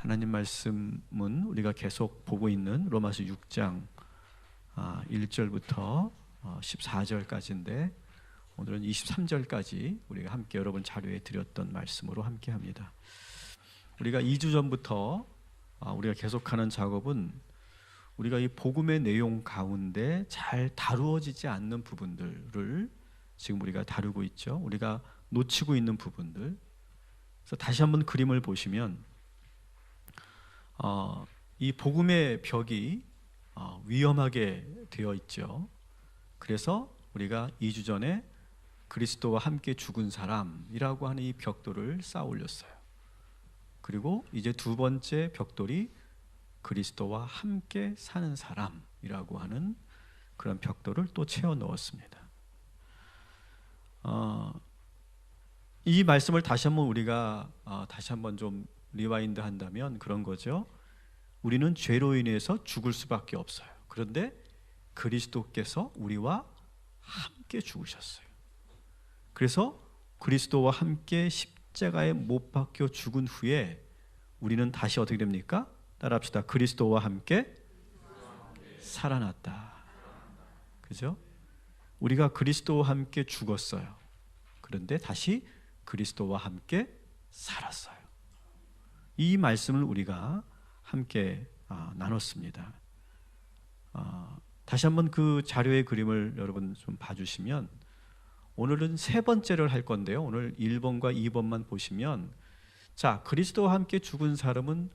하나님 말씀은 우리가 계속 보고 있는 로마서 6장 1절부터 14절까지인데 오늘은 23절까지 우리가 함께 여러분 자료에 드렸던 말씀으로 함께 합니다. 우리가 2주 전부터 우리가 계속하는 작업은 우리가 이 복음의 내용 가운데 잘 다루어지지 않는 부분들을 지금 우리가 다루고 있죠. 우리가 놓치고 있는 부분들. 그래서 다시 한번 그림을 보시면 이 복음의 벽이 위험하게 되어 있죠. 그래서 우리가 2주 전에 그리스도와 함께 죽은 사람이라고 하는 이 벽돌을 쌓아 올렸어요. 그리고 이제 두 번째 벽돌이 그리스도와 함께 사는 사람이라고 하는 그런 벽돌을 또 채워 넣었습니다. 이 말씀을 다시 한번 우리가 다시 한번 좀 리와인드 한다면 그런 거죠. 우리는 죄로 인해서 죽을 수밖에 없어요. 그런데 그리스도께서 우리와 함께 죽으셨어요. 그래서 그리스도와 함께 십자가에 못 박혀 죽은 후에 우리는 다시 어떻게 됩니까? 따라합시다. 그리스도와 함께 살아났다. 그죠? 우리가 그리스도와 함께 죽었어요. 그런데 다시 그리스도와 함께 살았어요. 이 말씀을 우리가 함께 나눴습니다. 다시 한번 그 자료의 그림을 여러분 좀 봐주시면 오늘은 세 번째를 할 건데요. 오늘 1번과 2번만 보시면 자, 그리스도와 함께 죽은 사람은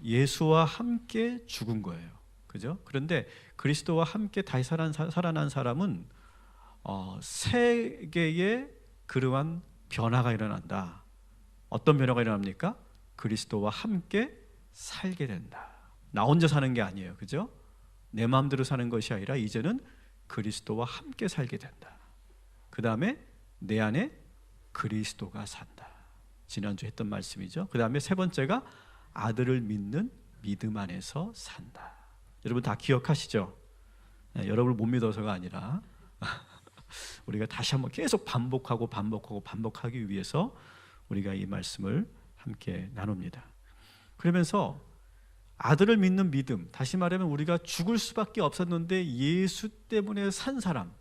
예수와 함께 죽은 거예요. 그죠? 그런데 그리스도와 함께 다시 살아난 사람은 세계의 그러한 변화가 일어난다. 어떤 변화가 일어납니까? 그리스도와 함께 살게 된다. 나 혼자 사는 게 아니에요. 그죠? 내 마음대로 사는 것이 아니라 이제는 그리스도와 함께 살게 된다. 그 다음에 내 안에 그리스도가 산다. 지난주 했던 말씀이죠. 그 다음에 세 번째가 아들을 믿는 믿음 안에서 산다. 여러분 다 기억하시죠? 여러분을 못 믿어서가 아니라 우리가 다시 한번 계속 반복하기 위해서 우리가 이 말씀을 함께 나눕니다. 그러면서 아들을 믿는 믿음, 다시 말하면 우리가 죽을 수밖에 없었는데 예수 때문에 산 사람,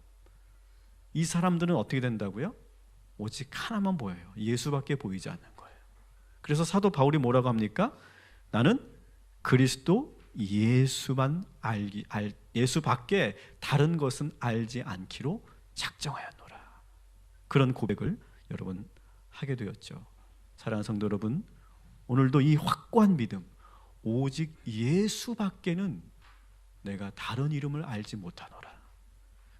이 사람들은 어떻게 된다고요? 오직 하나만 보여요. 예수밖에 보이지 않는 거예요. 그래서 사도 바울이 뭐라고 합니까? 나는 그리스도 예수만 예수밖에 다른 것은 알지 않기로 작정하였노라. 그런 고백을 여러분 하게 되었죠. 사랑하는 성도 여러분, 오늘도 이 확고한 믿음, 오직 예수밖에는 내가 다른 이름을 알지 못하노라.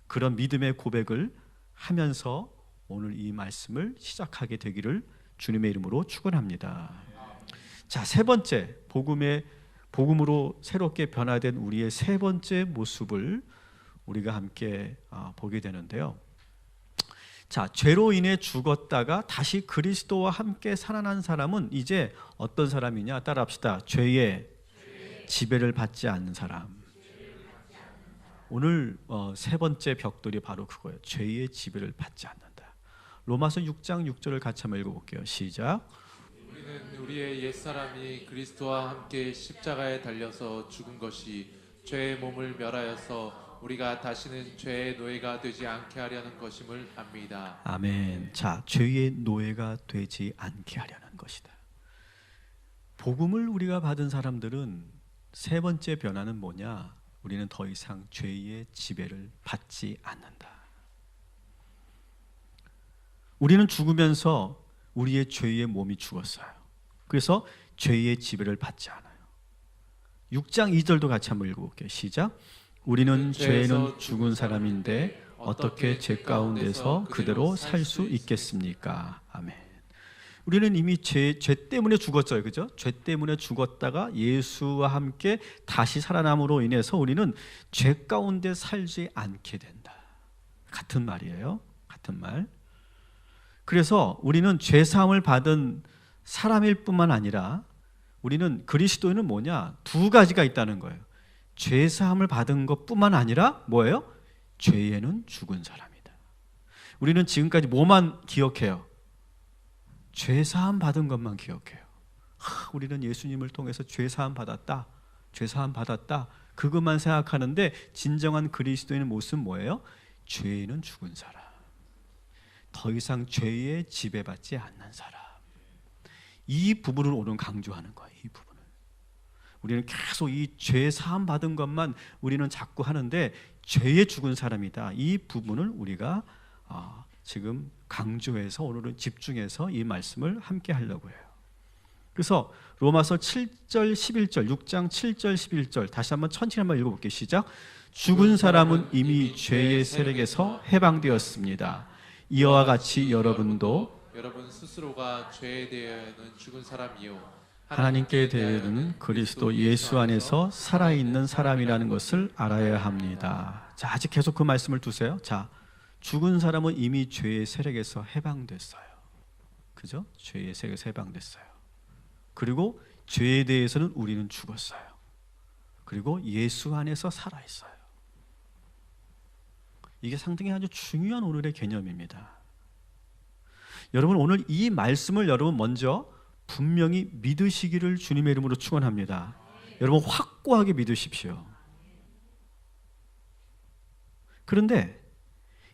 그런 믿음의 고백을 하면서 오늘 이 말씀을 시작하게 되기를 주님의 이름으로 축원합니다. 자, 세 번째 복음으로 새롭게 변화된 우리의 세 번째 모습을 우리가 함께 보게 되는데요. 자, 죄로 인해 죽었다가 다시 그리스도와 함께 살아난 사람은 이제 어떤 사람이냐? 따라합시다. 죄의 지배를 받지 않는 사람. 오늘 세 번째 벽돌이 바로 그거예요. 죄의 지배를 받지 않는다. 로마서 6장 6절을 같이 한번 읽어볼게요. 시작. 우리는 우리의 옛사람이 그리스도와 함께 십자가에 달려서 죽은 것이 죄의 몸을 멸하여서 우리가 다시는 죄의 노예가 되지 않게 하려는 것임을 압니다. 아멘. 자, 죄의 노예가 되지 않게 하려는 것이다. 복음을 우리가 받은 사람들은 세 번째 변화는 뭐냐? 우리는 더 이상 죄의 지배를 받지 않는다. 우리는 죽으면서 우리의 죄의 몸이 죽었어요. 그래서 죄의 지배를 받지 않아요. 6장 2절도 같이 한번 읽어볼게요. 시작. 우리는 죄에는 죽은 사람인데 어떻게 죄 가운데서 그대로 살 수 있겠습니까? 아멘. 우리는 이미 죄 때문에 죽었어요. 그죠? 죄 때문에 죽었다가 예수와 함께 다시 살아남으로 인해서 우리는 죄 가운데 살지 않게 된다. 같은 말이에요. 같은 말. 그래서 우리는 죄 사함을 받은 사람일 뿐만 아니라 우리는 그리스도인은 뭐냐? 두 가지가 있다는 거예요. 죄 사함을 받은 것뿐만 아니라 뭐예요? 죄에는 죽은 사람이다. 우리는 지금까지 뭐만 기억해요? 죄 사함 받은 것만 기억해요. 우리는 예수님을 통해서 죄사함 받았다, 죄사함 받았다, 그것만 생각하는데 진정한 그리스도인의 모습은 뭐예요? 죄에는 죽은 사람, 더 이상 죄에 지배받지 않는 사람. 이 부분을 오늘 강조하는 거예요. 이 부분을 우리는 계속 이 죄 사함 받은 것만 우리는 자꾸 하는데 죄에 죽은 사람이다, 이 부분을 우리가 지금 강조해서 오늘은 집중해서 이 말씀을 함께 하려고 해요. 그래서 로마서 7절 11절 6장 7절 11절 다시 한번 천천히 한번 읽어볼게요. 시작. 죽은 사람은 이미 죄의 세력에서 해방되었습니다. 이와 같이 여러분도 여러분 스스로가 죄에 대하여는 죽은 사람이요 하나님께 대하여는 그리스도 예수 안에서 살아있는 사람이라는 것을 알아야 합니다. 자, 아직 계속 그 말씀을 두세요. 자, 죽은 사람은 이미 죄의 세력에서 해방됐어요. 그죠? 죄의 세력에서 해방됐어요. 그리고 죄에 대해서는 우리는 죽었어요. 그리고 예수 안에서 살아있어요. 이게 상당히 아주 중요한 오늘의 개념입니다. 여러분, 오늘 이 말씀을 여러분 먼저 분명히 믿으시기를 주님의 이름으로 축원합니다. 여러분 확고하게 믿으십시오. 그런데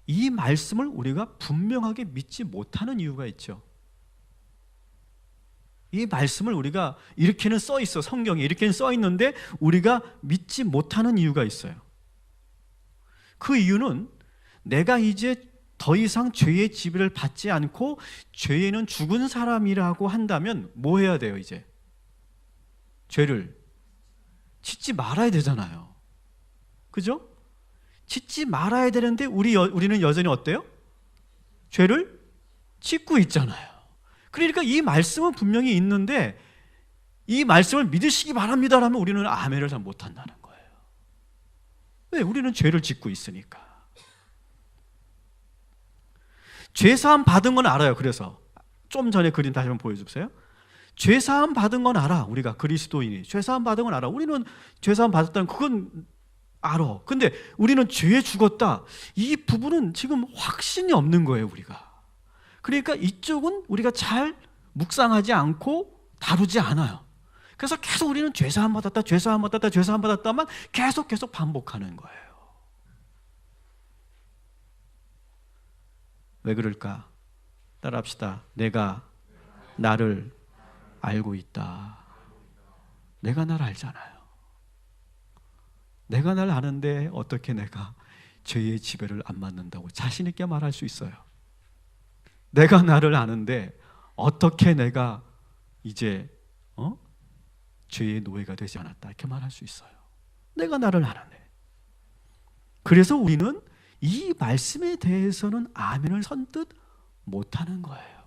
이 말씀을 우리가 분명하게 믿지 못하는 이유가 있죠. 이 말씀을 우리가 이렇게는 써 있어, 성경에 이렇게는 써 있는데 우리가 믿지 못하는 이유가 있어요. 그 이유는 내가 이제 더 이상 죄의 지배를 받지 않고 죄에는 죽은 사람이라고 한다면 뭐 해야 돼요? 이제 죄를 짓지 말아야 되잖아요. 그죠? 짓지 말아야 되는데 우리는 여전히 어때요? 죄를 짓고 있잖아요. 그러니까 이 말씀은 분명히 있는데 이 말씀을 믿으시기 바랍니다라면 우리는 아멘을 잘 못한다는 거예요. 왜? 우리는 죄를 짓고 있으니까. 죄사함 받은 건 알아요. 그래서 좀 전에 그림 다시 한번 보여주세요. 죄사함 받은 건 알아. 우리가 그리스도인이 죄사함 받은 건 알아. 우리는 죄사함 받았다는 그건 알아. 근데 우리는 죄에 죽었다, 이 부분은 지금 확신이 없는 거예요, 우리가. 그러니까 이쪽은 우리가 잘 묵상하지 않고 다루지 않아요. 그래서 계속 우리는 죄사함 받았다, 죄사함 받았다, 죄사함 받았다만 계속 반복하는 거예요. 왜 그럴까? 따라합시다. 내가 나를 알고 있다. 내가 나를 알잖아요. 내가 나를 아는데 어떻게 내가 죄의 지배를 안 받는다고 자신 있게 말할 수 있어요? 내가 나를 아는데 어떻게 내가 이제 죄의 노예가 되지 않았다 이렇게 말할 수 있어요? 내가 나를 아는데. 그래서 우리는 이 말씀에 대해서는 아멘을 선뜻 못하는 거예요.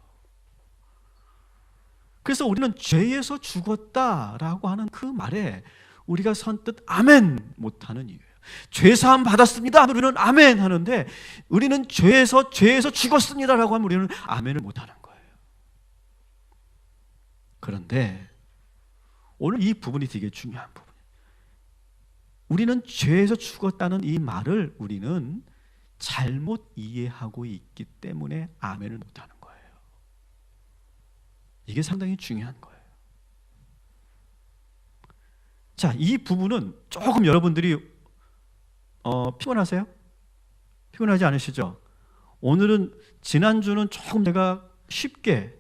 그래서 우리는 죄에서 죽었다라고 하는 그 말에 우리가 선뜻 아멘 못하는 이유예요. 죄사함 받았습니다. 우리는 아멘 하는데 우리는 죄에서 죽었습니다라고 하면 우리는 아멘을 못하는 거예요. 그런데 오늘 이 부분이 되게 중요한 부분이에요. 우리는 죄에서 죽었다는 이 말을 우리는 잘못 이해하고 있기 때문에 아멘을 못하는 거예요. 이게 상당히 중요한 거예요. 자, 이 부분은 조금 여러분들이 피곤하세요? 피곤하지 않으시죠? 오늘은 지난주는 조금 내가 쉽게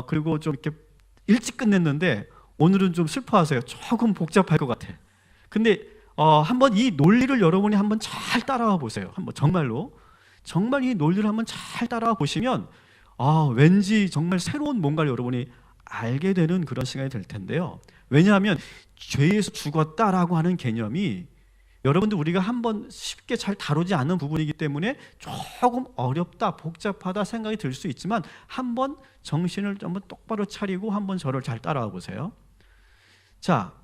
그리고 좀 이렇게 일찍 끝냈는데 오늘은 좀 슬퍼하세요. 조금 복잡할 것 같아. 근데 한번 이 논리를 여러분이 한번 잘 따라와 보세요. 한번 정말 이 논리를 한번 잘 따라와 보시면 왠지 정말 새로운 뭔가를 여러분이 알게 되는 그런 시간이 될 텐데요. 왜냐하면 죄에서 죽었다라고 하는 개념이 여러분들 우리가 한번 쉽게 잘 다루지 않는 부분이기 때문에 조금 어렵다, 복잡하다 생각이 들 수 있지만 한번 정신을 한번 똑바로 차리고 한번 저를 잘 따라와 보세요. 자,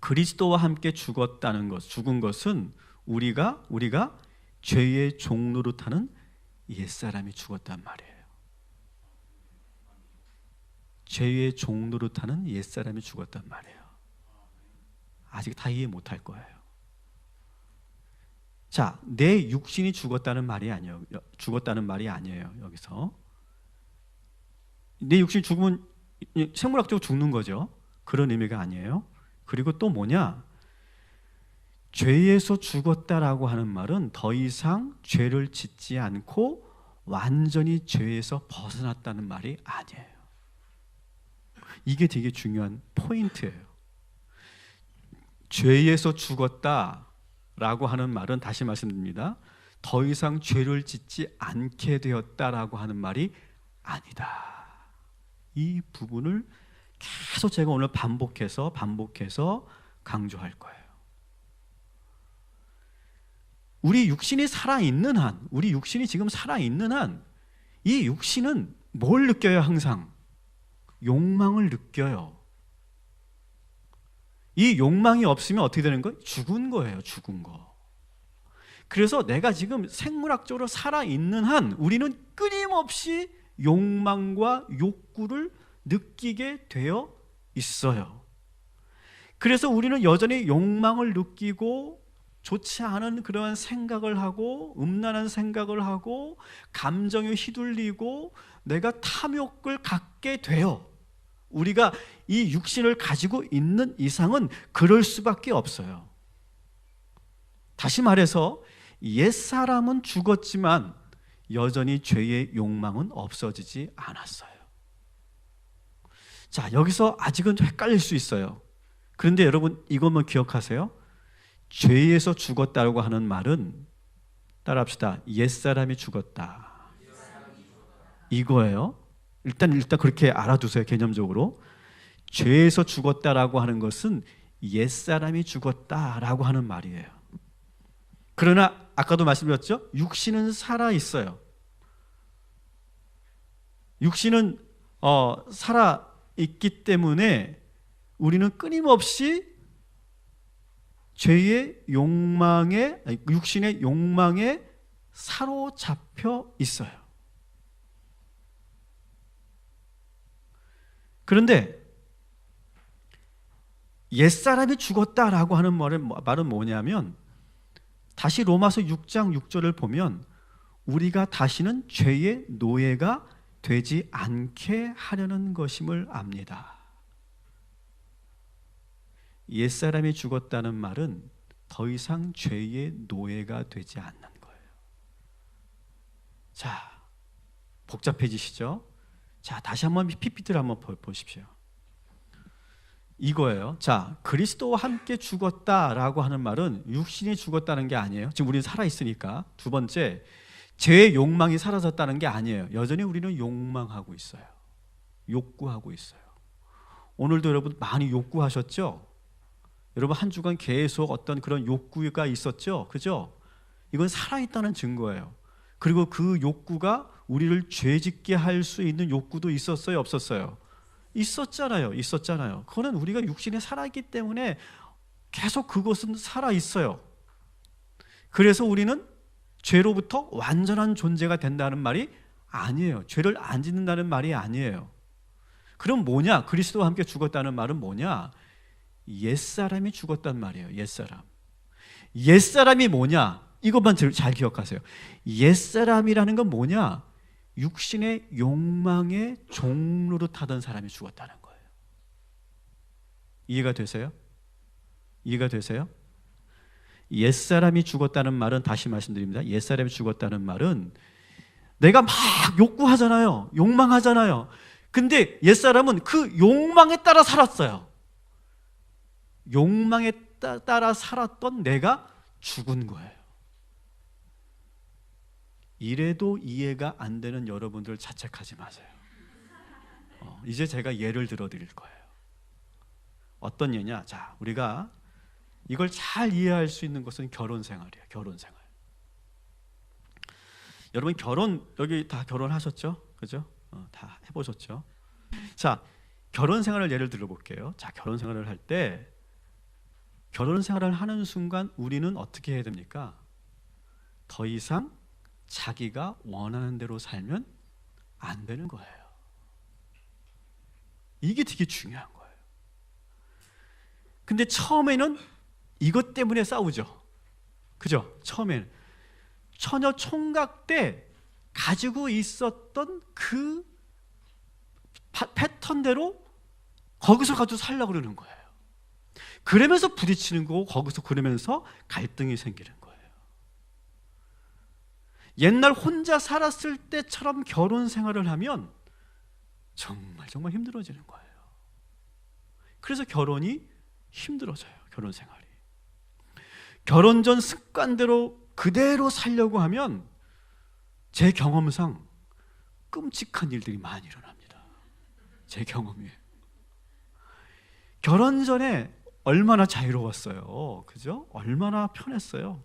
그리스도와 함께 죽었다는 것, 죽은 것은 우리가 죄의 종노릇하는 옛사람이 죽었단 말이에요. 죄의 종노릇하는 옛사람이 죽었단 말이에요. 아직 다 이해 못할 거예요. 자, 내 육신이 죽었다는 말이 아니에요. 여기서 내 육신이 죽으면 생물학적으로 죽는 거죠. 그런 의미가 아니에요. 그리고 또 뭐냐? 죄에서 죽었다라고 하는 말은 더 이상 죄를 짓지 않고 완전히 죄에서 벗어났다는 말이 아니에요. 이게 되게 중요한 포인트예요. 죄에서 죽었다라고 하는 말은 다시 말씀드립니다. 더 이상 죄를 짓지 않게 되었다라고 하는 말이 아니다. 이 부분을 계속 제가 오늘 반복해서 강조할 거예요. 우리 육신이 살아있는 한, 우리 육신이 지금 살아있는 한, 이 육신은 뭘 느껴요? 항상 욕망을 느껴요. 이 욕망이 없으면 어떻게 되는 거예요? 죽은 거예요. 죽은 거. 그래서 내가 지금 생물학적으로 살아있는 한 우리는 끊임없이 욕망과 욕구를 느끼게 되어 있어요. 그래서 우리는 여전히 욕망을 느끼고 좋지 않은 그러한 생각을 하고 음란한 생각을 하고 감정에 휘둘리고 내가 탐욕을 갖게 돼요. 우리가 이 육신을 가지고 있는 이상은 그럴 수밖에 없어요. 다시 말해서 옛사람은 죽었지만 여전히 죄의 욕망은 없어지지 않았어요. 자, 여기서 아직은 헷갈릴 수 있어요. 그런데 여러분 이것만 기억하세요. 죄에서 죽었다고 하는 말은 따라합시다. 옛사람이 죽었다. 이거예요. 일단 그렇게 알아두세요. 개념적으로. 죄에서 죽었다라고 하는 것은 옛사람이 죽었다라고 하는 말이에요. 그러나 아까도 말씀드렸죠? 육신은 살아 있어요. 육신은 살아 있기 때문에 우리는 끊임없이 죄의 욕망에, 육신의 욕망에 사로잡혀 있어요. 그런데 옛사람이 죽었다라고 하는 말은 뭐냐면 다시 로마서 6장 6절을 보면 우리가 다시는 죄의 노예가 되지 않게 하려는 것임을 압니다. 옛사람이 죽었다는 말은 더 이상 죄의 노예가 되지 않는 거예요. 자, 복잡해지시죠? 자, 다시 한번 PPT를 한번 보십시오. 이거예요. 자, 그리스도와 함께 죽었다라고 하는 말은 육신이 죽었다는 게 아니에요. 지금 우리는 살아있으니까. 두 번째, 죄의 욕망이 사라졌다는 게 아니에요. 여전히 우리는 욕망하고 있어요. 욕구하고 있어요. 오늘도 여러분 많이 욕구하셨죠? 여러분 한 주간 계속 어떤 그런 욕구가 있었죠? 그죠? 이건 살아있다는 증거예요. 그리고 그 욕구가 우리를 죄짓게 할 수 있는 욕구도 있었어요? 없었어요? 있었잖아요. 그거는 우리가 육신에 살아있기 때문에 계속 그것은 살아있어요. 그래서 우리는 죄로부터 완전한 존재가 된다는 말이 아니에요. 죄를 안 짓는다는 말이 아니에요. 그럼 뭐냐? 그리스도와 함께 죽었다는 말은 뭐냐? 옛사람이 죽었단 말이에요. 옛사람이 뭐냐? 이것만 잘 기억하세요. 옛사람이라는 건 뭐냐? 육신의 욕망의 종로로 타던 사람이 죽었다는 거예요. 이해가 되세요? 옛사람이 죽었다는 말은 다시 말씀드립니다. 옛사람이 죽었다는 말은 내가 막 욕구하잖아요. 욕망하잖아요. 근데 옛사람은 그 욕망에 따라 살았어요. 욕망에 따라 살았던 내가 죽은 거예요. 이래도 이해가 안 되는 여러분들 자책하지 마세요. 이제 제가 예를 들어 드릴 거예요. 어떤 예냐? 자, 우리가 이걸 잘 이해할 수 있는 것은 결혼 생활이에요. 결혼 생활. 여러분 여기 다 결혼하셨죠? 그죠? 다 해보셨죠? 자, 결혼 생활을 예를 들어볼게요. 자, 결혼 생활을 할 때 결혼 생활을 하는 순간 우리는 어떻게 해야 됩니까? 더 이상 자기가 원하는 대로 살면 안 되는 거예요. 이게 되게 중요한 거예요. 근데 처음에는 이것 때문에 싸우죠. 그죠? 처음에는 처녀 총각 때 가지고 있었던 그 패턴대로 거기서 가지고 살려고 그러는 거예요. 그러면서 부딪히는 거고 거기서 그러면서 갈등이 생기는 거예요. 옛날 혼자 살았을 때처럼 결혼 생활을 하면 정말 힘들어지는 거예요. 그래서 결혼이 힘들어져요. 결혼 생활이. 결혼 전 습관대로 그대로 살려고 하면 제 경험상 끔찍한 일들이 많이 일어납니다. 제 경험이에요. 결혼 전에 얼마나 자유로웠어요. 그죠? 얼마나 편했어요.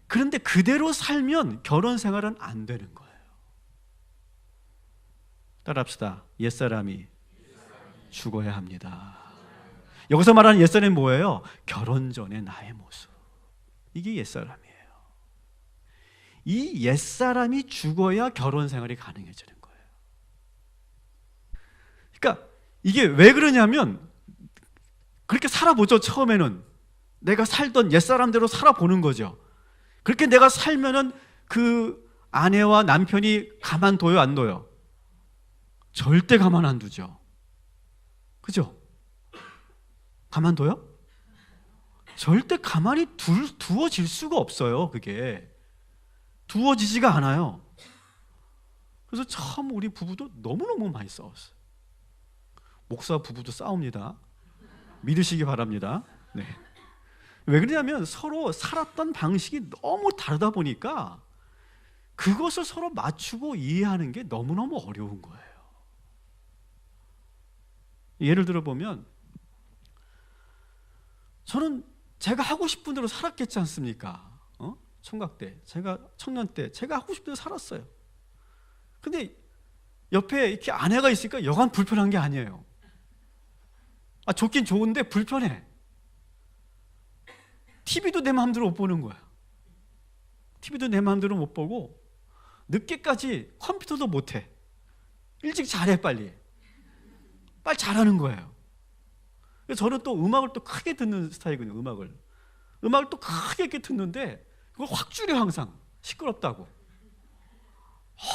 그런데 그대로 살면 결혼 생활은 안 되는 거예요. 따라합시다. 옛사람이 죽어야 합니다. 여기서 말하는 옛사람이 뭐예요? 결혼 전의 나의 모습. 이게 옛사람이에요. 이 옛사람이 죽어야 결혼 생활이 가능해지는 거예요. 그러니까 이게 왜 그러냐면 그렇게 살아보죠. 처음에는 내가 살던 옛사람대로 살아보는 거죠. 그렇게 내가 살면은 그 아내와 남편이 가만둬요, 안 둬요? 절대 가만 안 두죠. 그죠? 가만둬요? 절대 가만히 두어질 수가 없어요. 그게 두어지지가 않아요. 그래서 참 우리 부부도 너무너무 많이 싸웠어요. 목사 부부도 싸웁니다. 믿으시기 바랍니다. 네. 왜 그러냐면 서로 살았던 방식이 너무 다르다 보니까 그것을 서로 맞추고 이해하는 게 너무너무 어려운 거예요. 예를 들어 보면 저는 제가 하고 싶은 대로 살았겠지 않습니까? 총각 때, 제가 청년 때 제가 하고 싶은 대로 살았어요. 근데 옆에 이렇게 아내가 있으니까 여간 불편한 게 아니에요. 좋긴 좋은데 불편해. TV도 내 마음대로 못 보는 거야. TV도 내 마음대로 못 보고 늦게까지 컴퓨터도 못 해. 일찍 잘해 빨리 잘하는 거예요. 저는 또 음악을 또 크게 듣는 스타일이거든요. 음악을 또 크게 이렇게 듣는데 그걸 확 줄여 항상 시끄럽다고.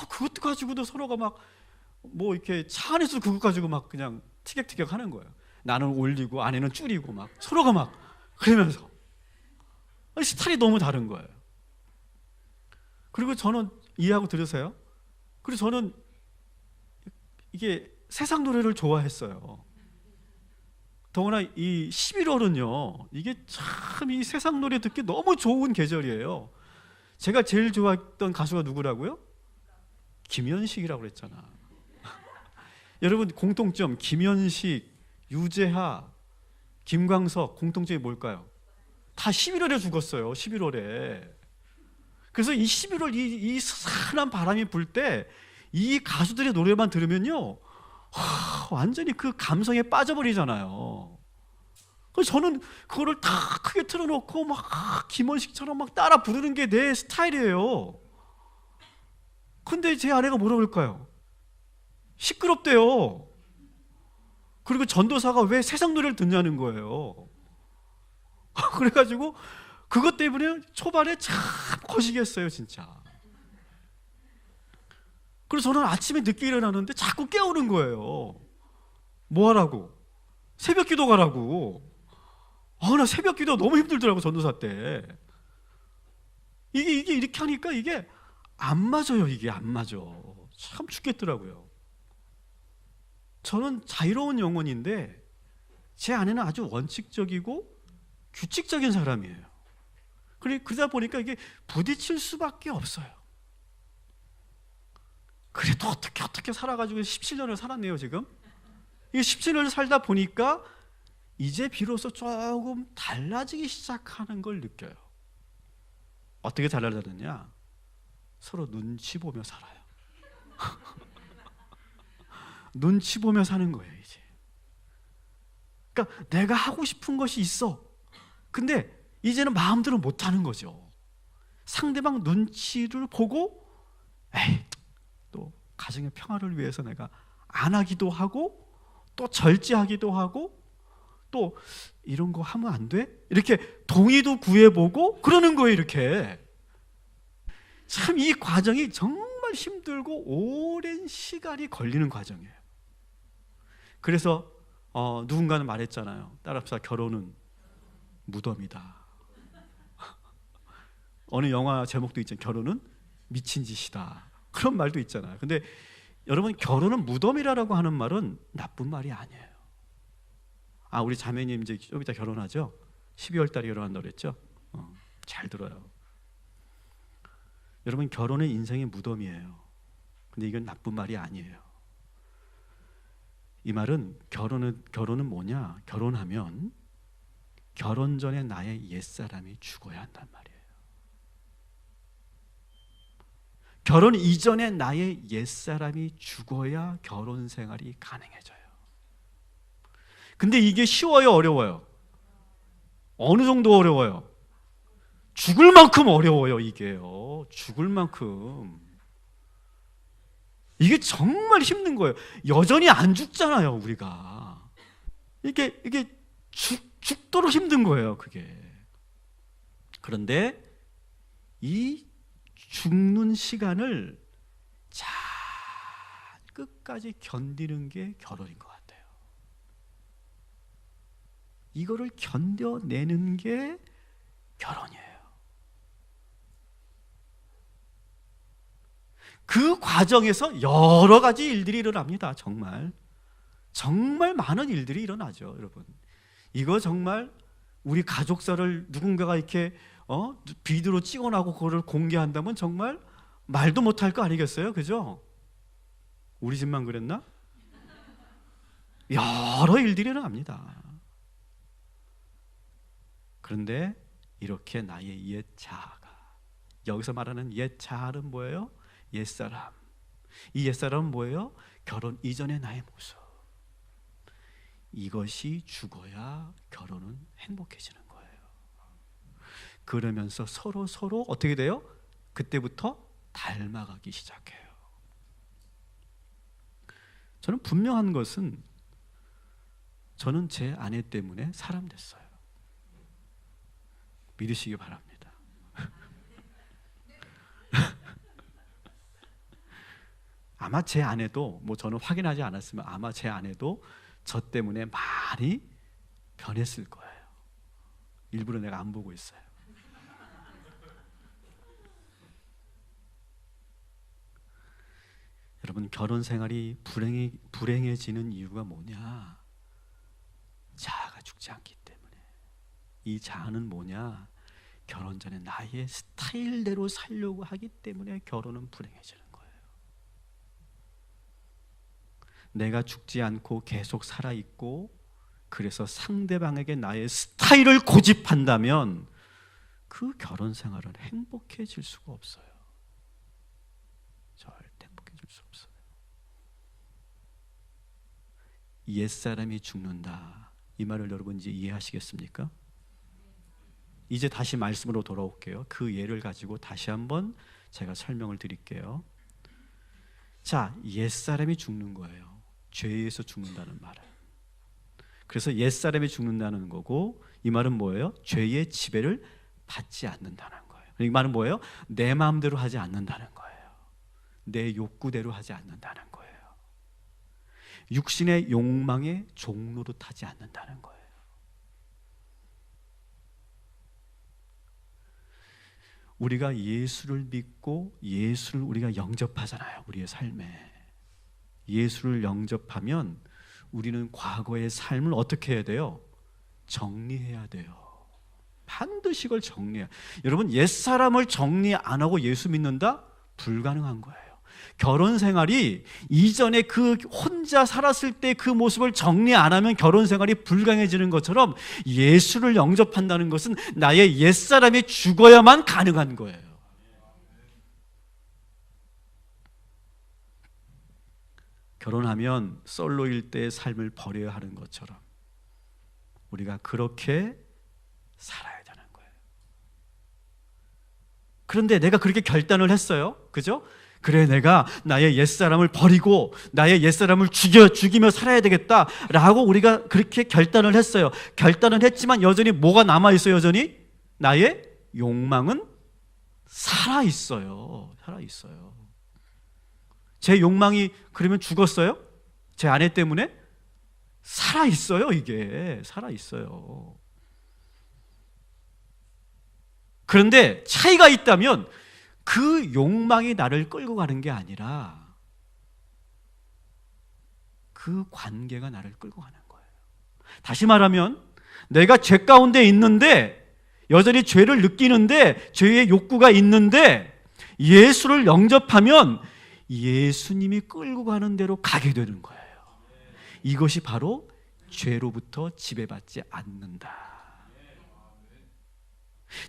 그것도 가지고도 서로가 막 뭐 이렇게 차 안에서 그것 가지고 막 그냥 티격태격 하는 거예요. 나는 올리고 아내는 줄이고 막 서로가 막 그러면서 스타일이 너무 다른 거예요. 그리고 저는 이해하고 들으세요. 그리고 저는 이게 세상 노래를 좋아했어요. 더구나 이 11월은요 이게 참 이 세상 노래 듣기 너무 좋은 계절이에요. 제가 제일 좋아했던 가수가 누구라고요? 김현식이라고 그랬잖아. 여러분 공통점 김현식, 유재하, 김광석 공통점이 뭘까요? 다 11월에 죽었어요. 11월에. 그래서 이 11월 이 스산한 바람이 불 때 이 가수들의 노래만 들으면요 완전히 그 감성에 빠져버리잖아요. 그래서 저는 그거를 다 크게 틀어놓고 막 김원식처럼 막 따라 부르는 게 내 스타일이에요. 근데 제 아내가 뭐라 그럴까요? 시끄럽대요. 그리고 전도사가 왜 세상 노래를 듣냐는 거예요. 그래가지고 그것 때문에 초반에 참 거시기했어요 진짜. 그래서 저는 아침에 늦게 일어나는데 자꾸 깨우는 거예요. 뭐 하라고? 새벽 기도 가라고. 나 새벽 기도 너무 힘들더라고 전도사 때. 이게 이렇게 하니까 이게 안 맞아요. 이게 안 맞아. 참 죽겠더라고요. 저는 자유로운 영혼인데 제 아내는 아주 원칙적이고 규칙적인 사람이에요. 그러다 보니까 이게 부딪힐 수밖에 없어요. 그래도 어떻게 살아가지고 17년을 살았네요 지금. 이 17년을 살다 보니까 이제 비로소 조금 달라지기 시작하는 걸 느껴요. 어떻게 달라졌느냐? 서로 눈치 보며 살아요. 눈치 보며 사는 거예요 이제. 그러니까 내가 하고 싶은 것이 있어. 근데 이제는 마음대로 못 하는 거죠. 상대방 눈치를 보고 또 가정의 평화를 위해서 내가 안 하기도 하고 또 절제하기도 하고 또 이런 거 하면 안 돼? 이렇게 동의도 구해보고 그러는 거예요 이렇게. 참 이 과정이 정말 힘들고 오랜 시간이 걸리는 과정이에요. 그래서 누군가는 말했잖아요. 따라합시다. 결혼은 무덤이다. 어느 영화 제목도 있잖아요. 결혼은 미친 짓이다. 그런 말도 있잖아요. 근데 여러분, 결혼은 무덤이라고 하는 말은 나쁜 말이 아니에요. 우리 자매님 이제 좀 이따 결혼하죠? 12월 달에 결혼한다고 그랬죠? 잘 들어요. 여러분, 결혼은 인생의 무덤이에요. 근데 이건 나쁜 말이 아니에요. 이 말은 결혼은 뭐냐? 결혼하면 결혼 전에 나의 옛사람이 죽어야 한단 말이에요. 결혼 이전에 나의 옛사람이 죽어야 결혼 생활이 가능해져요. 근데 이게 쉬워요, 어려워요? 어느 정도 어려워요? 죽을 만큼 어려워요, 이게요. 죽을 만큼. 이게 정말 힘든 거예요. 여전히 안 죽잖아요, 우리가. 이게 죽도록 힘든 거예요, 그게. 그런데 이 죽는 시간을 잘 끝까지 견디는 게 결혼인 것 같아요. 이거를 견뎌내는 게 결혼이에요. 그 과정에서 여러 가지 일들이 일어납니다. 정말 많은 일들이 일어나죠, 여러분. 이거 정말 우리 가족사를 누군가가 이렇게 비디오로 찍어놔고 그거를 공개한다면 정말 말도 못할 거 아니겠어요, 그죠? 우리 집만 그랬나? 여러 일들이 일어납니다. 그런데 이렇게 나의 옛 자아가, 여기서 말하는 옛 자아는 뭐예요? 옛사람. 이 옛사람은 뭐예요? 결혼 이전의 나의 모습. 이것이 죽어야 결혼은 행복해지는 거예요. 그러면서 서로 어떻게 돼요? 그때부터 닮아가기 시작해요. 저는 분명한 것은 저는 제 아내 때문에 사람 됐어요. 믿으시기 바랍니다. 아마 제 아내도, 저는 확인하지 않았으면 아마 제 아내도 저 때문에 많이 변했을 거예요. 일부러 내가 안 보고 있어요. 여러분, 결혼 생활이 불행해지는 이유가 뭐냐? 자아가 죽지 않기 때문에. 이 자아는 뭐냐? 결혼 전에 나의 스타일대로 살려고 하기 때문에 결혼은 불행해지는 거예요. 내가 죽지 않고 계속 살아있고, 그래서 상대방에게 나의 스타일을 고집한다면 그 결혼 생활은 행복해질 수가 없어요. 절대 행복해질 수 없어요. 옛사람이 죽는다, 이 말을 여러분 이제 이해하시겠습니까? 이제 다시 말씀으로 돌아올게요. 그 예를 가지고 다시 한번 제가 설명을 드릴게요. 자, 옛사람이 죽는 거예요. 죄에서 죽는다는 말은. 그래서 옛사람이 죽는다는 거고, 이 말은 뭐예요? 죄의 지배를 받지 않는다는 거예요. 이 말은 뭐예요? 내 마음대로 하지 않는다는 거예요. 내 욕구대로 하지 않는다는 거예요. 육신의 욕망의 종로로 타지 않는다는 거예요. 우리가 예수를 믿고 예수를 우리가 영접하잖아요. 우리의 삶에 예수를 영접하면 우리는 과거의 삶을 어떻게 해야 돼요? 정리해야 돼요. 반드시 이걸 정리해야. 여러분, 옛사람을 정리 안 하고 예수 믿는다? 불가능한 거예요. 결혼 생활이 이전에 그 혼자 살았을 때 그 모습을 정리 안 하면 결혼 생활이 불가능해지는 것처럼, 예수를 영접한다는 것은 나의 옛사람이 죽어야만 가능한 거예요. 결혼하면 솔로일 때의 삶을 버려야 하는 것처럼 우리가 그렇게 살아야 되는 거예요. 그런데 내가 그렇게 결단을 했어요. 그죠? 그래, 내가 나의 옛사람을 버리고 나의 옛사람을 죽이며 살아야 되겠다라고 우리가 그렇게 결단을 했어요. 결단을 했지만 여전히 뭐가 남아있어요? 여전히 나의 욕망은 살아있어요. 제 욕망이 그러면 죽었어요? 제 아내 때문에? 살아 있어요. 이게 살아 있어요. 그런데 차이가 있다면 그 욕망이 나를 끌고 가는 게 아니라 그 관계가 나를 끌고 가는 거예요. 다시 말하면 내가 죄 가운데 있는데, 여전히 죄를 느끼는데, 죄의 욕구가 있는데 예수를 영접하면 예수님이 끌고 가는 대로 가게 되는 거예요. 이것이 바로 죄로부터 지배받지 않는다.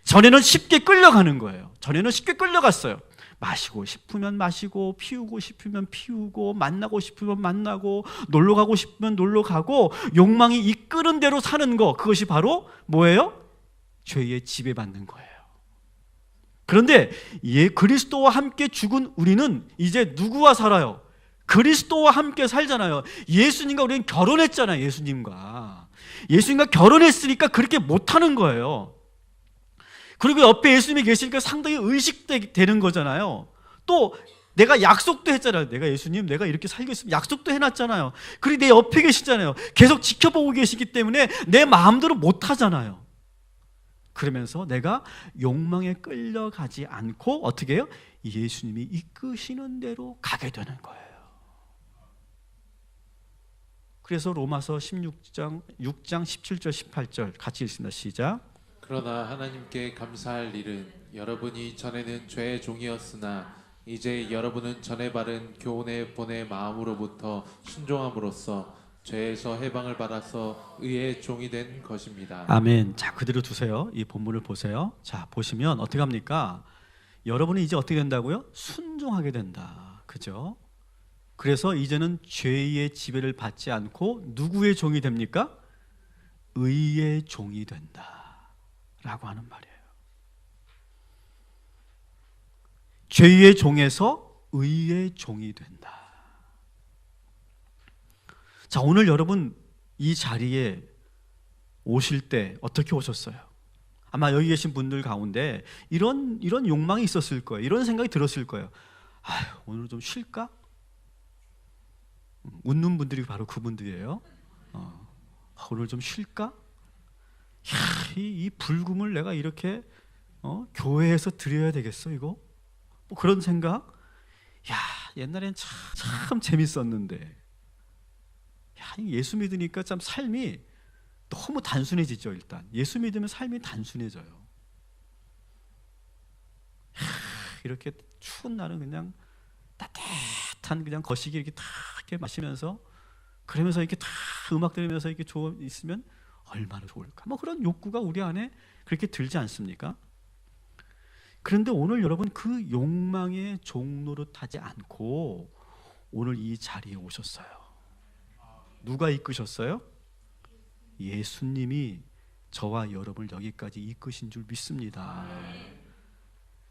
전에는 쉽게 끌려가는 거예요. 전에는 쉽게 끌려갔어요. 마시고 싶으면 마시고, 피우고 싶으면 피우고, 만나고 싶으면 만나고, 놀러 가고 싶으면 놀러 가고, 욕망이 이끄는 대로 사는 거, 그것이 바로 뭐예요? 죄에 지배받는 거예요. 그런데 그리스도와 함께 죽은 우리는 이제 누구와 살아요? 그리스도와 함께 살잖아요. 예수님과 우리는 결혼했잖아요. 예수님과 결혼했으니까 그렇게 못하는 거예요. 그리고 옆에 예수님이 계시니까 상당히 의식되는 거잖아요. 또 내가 약속도 했잖아요. 내가 예수님, 내가 이렇게 살겠습니다. 약속도 해놨잖아요. 그리고 내 옆에 계시잖아요. 계속 지켜보고 계시기 때문에 내 마음대로 못하잖아요. 그러면서 내가 욕망에 끌려가지 않고 어떻게 해요? 예수님이 이끄시는 대로 가게 되는 거예요. 그래서 로마서 6장 17절 18절 같이 읽습니다. 시작. 그러나 하나님께 감사할 일은 여러분이 전에는 죄의 종이었으나 이제 여러분은 전에 바른 교훈의 본의 마음으로부터 순종함으로써 죄에서 해방을 받아서 의의 종이 된 것입니다. 아멘. 자, 그대로 두세요. 이 본문을 보세요. 자, 보시면 어떻게 합니까? 여러분이 이제 어떻게 된다고요? 순종하게 된다. 그죠? 그래서 이제는 죄의 지배를 받지 않고 누구의 종이 됩니까? 의의 종이 된다 라고 하는 말이에요. 죄의 종에서 의의 종이 된다. 자, 오늘 여러분 이 자리에 오실 때 어떻게 오셨어요? 아마 여기 계신 분들 가운데 이런 욕망이 있었을 거예요. 이런 생각이 들었을 거예요. 아휴, 오늘 좀 쉴까? 웃는 분들이 바로 그분들이에요. 오늘 좀 쉴까? 야, 이 불금을 내가 이렇게 교회에서 드려야 되겠어 이거? 뭐 그런 생각? 야, 옛날엔 참 재밌었는데. 야, 예수 믿으니까 참 삶이 너무 단순해지죠. 일단 예수 믿으면 삶이 단순해져요. 야, 이렇게 추운 날은 그냥 따뜻한 그냥 거시기 이렇게 탁 이렇게 마시면서, 그러면서 이렇게 탁 음악 들으면서 이렇게 있으면 얼마나 좋을까? 뭐 그런 욕구가 우리 안에 그렇게 들지 않습니까? 그런데 오늘 여러분 그 욕망의 종노릇하지 않고 오늘 이 자리에 오셨어요. 누가 이끄셨어요? 예수님이 저와 여러분을 여기까지 이끄신 줄 믿습니다.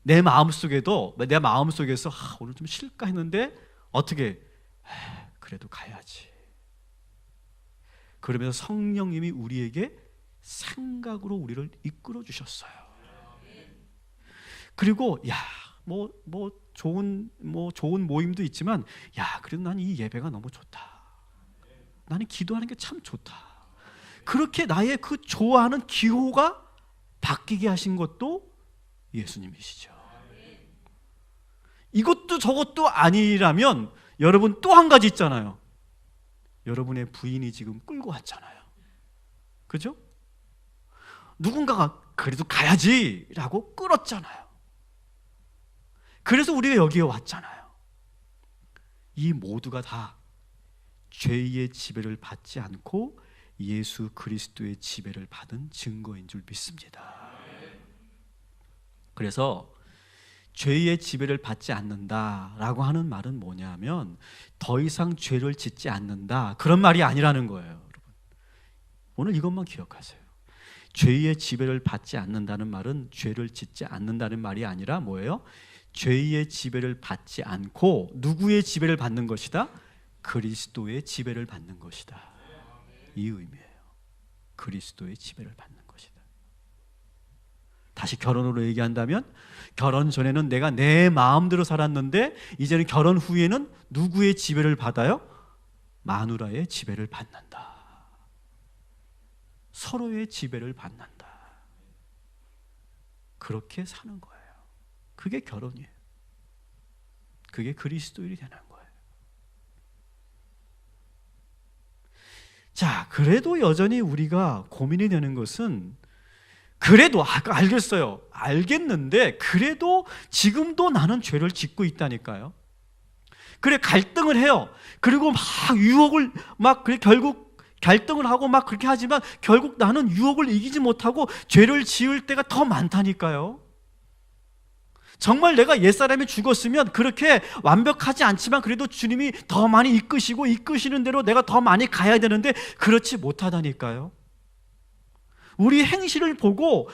내 마음속에서 오늘 좀 쉴까 했는데 어떻게? 그래도 가야지. 그러면서 성령님이 우리에게 생각으로 우리를 이끌어 주셨어요. 그리고 좋은 모임도 있지만, 그래도 난 이 예배가 너무 좋다. 나는 기도하는 게 참 좋다. 그렇게 나의 그 좋아하는 기호가 바뀌게 하신 것도 예수님이시죠. 이것도 저것도 아니라면 여러분 또 한 가지 있잖아요. 여러분의 부인이 지금 끌고 왔잖아요. 그죠? 누군가가 그래도 가야지라고 끌었잖아요. 그래서 우리가 여기에 왔잖아요. 이 모두가 다 죄의 지배를 받지 않고 예수 그리스도의 지배를 받은 증거인 줄 믿습니다. 그래서 죄의 지배를 받지 않는다라고 하는 말은 뭐냐면 더 이상 죄를 짓지 않는다, 그런 말이 아니라는 거예요. 여러분, 오늘 이것만 기억하세요. 죄의 지배를 받지 않는다는 말은 죄를 짓지 않는다는 말이 아니라 뭐예요? 죄의 지배를 받지 않고 누구의 지배를 받는 것이다? 그리스도의 지배를 받는 것이다. 이 의미예요. 그리스도의 지배를 받는 것이다. 다시 결혼으로 얘기한다면, 결혼 전에는 내가 내 마음대로 살았는데 이제는 결혼 후에는 누구의 지배를 받아요? 마누라의 지배를 받는다. 서로의 지배를 받는다. 그렇게 사는 거예요. 그게 결혼이에요. 그게 그리스도인이 되는 거예요. 자, 그래도 여전히 우리가 고민이 되는 것은, 그래도 알겠어요. 알겠는데 그래도 지금도 나는 죄를 짓고 있다니까요. 그래, 갈등을 해요. 그리고 막 유혹을 그래 결국 갈등을 하고 막 그렇게 하지만 결국 나는 유혹을 이기지 못하고 죄를 지을 때가 더 많다니까요. 정말 내가 옛사람이 죽었으면 그렇게 완벽하지 않지만 그래도 주님이 더 많이 이끄시고 이끄시는 대로 내가 더 많이 가야 되는데 그렇지 못하다니까요. 우리 행실을 보고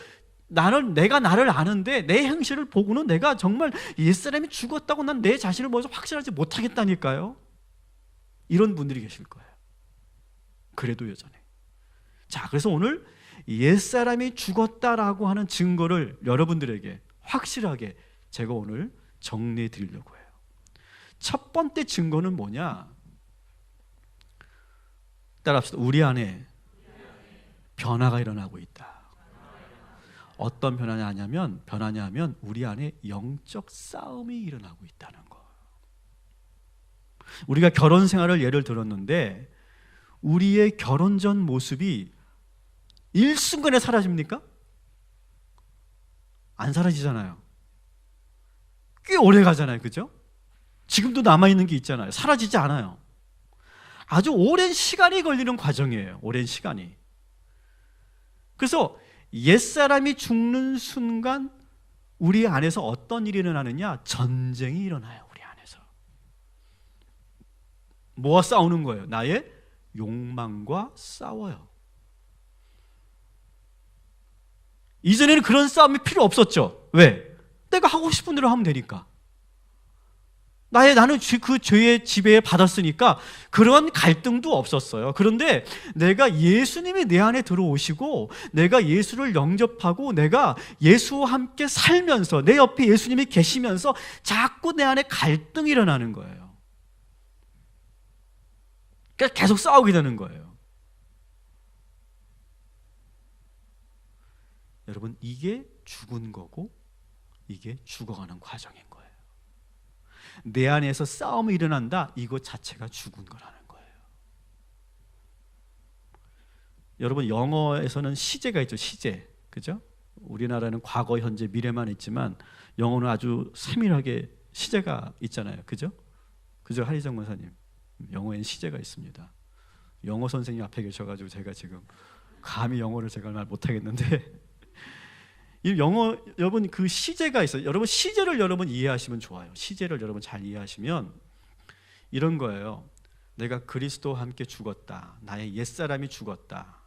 내가 나를 아는데 내 행실을 보고는 내가 정말 옛사람이 죽었다고 난 내 자신을 먼저 확신하지 못하겠다니까요. 이런 분들이 계실 거예요. 그래도 여전히. 자, 그래서 오늘 옛사람이 죽었다라고 하는 증거를 여러분들에게 확실하게 제가 오늘 정리해 드리려고 해요. 첫 번째 증거는 뭐냐? 따라합시다. 우리 안에 변화가 일어나고 있다. 어떤 변화냐 하면 우리 안에 영적 싸움이 일어나고 있다는 거. 우리가 결혼 생활을 예를 들었는데 우리의 결혼 전 모습이 일순간에 사라집니까? 안 사라지잖아요. 꽤 오래 가잖아요. 그죠? 지금도 남아있는 게 있잖아요. 사라지지 않아요. 아주 오랜 시간이 걸리는 과정이에요. 오랜 시간이. 그래서 옛사람이 죽는 순간 우리 안에서 어떤 일이 일어나느냐? 전쟁이 일어나요. 우리 안에서. 뭐와 싸우는 거예요? 나의 욕망과 싸워요. 이전에는 그런 싸움이 필요 없었죠. 왜? 내가 하고 싶은 대로 하면 되니까. 나는 그 죄의 지배에 받았으니까 그런 갈등도 없었어요. 그런데 내가 예수님이 내 안에 들어오시고 내가 예수를 영접하고 내가 예수와 함께 살면서 내 옆에 예수님이 계시면서 자꾸 내 안에 갈등이 일어나는 거예요. 그러니까 계속 싸우게 되는 거예요. 여러분, 이게 죽은 거고 이게 죽어가는 과정인 거예요. 내 안에서 싸움이 일어난다. 이거 자체가 죽은 거라는 거예요. 여러분, 영어에서는 시제가 있죠. 시제. 그죠? 우리나라는 과거, 현재, 미래만 있지만 영어는 아주 세밀하게 시제가 있잖아요. 그죠? 그죠? 하리정 권사님. 영어에는 시제가 있습니다. 영어 선생님 앞에 계셔가지고 제가 지금 감히 영어를 제가 말 못하겠는데 이 영어, 여러분, 그 시제가 있어요. 여러분, 시제를 여러분 이해하시면 좋아요. 시제를 여러분 잘 이해하시면 이런 거예요. 내가 그리스도와 함께 죽었다. 나의 옛사람이 죽었다.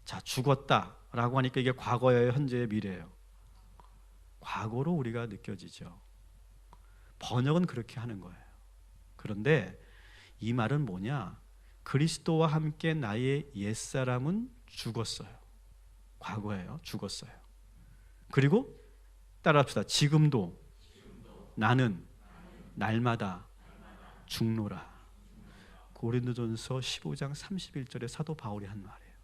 자, 죽었다라고 하니까 이게 과거예요, 현재의 미래예요? 과거로 우리가 느껴지죠. 번역은 그렇게 하는 거예요. 그런데 이 말은 뭐냐? 그리스도와 함께 나의 옛사람은 죽었어요. 과거예요. 죽었어요. 그리고 따라합시다. 지금도 나는 날마다 죽노라. 고린도전서 15장 31절에 사도 바울이 한 말이에요.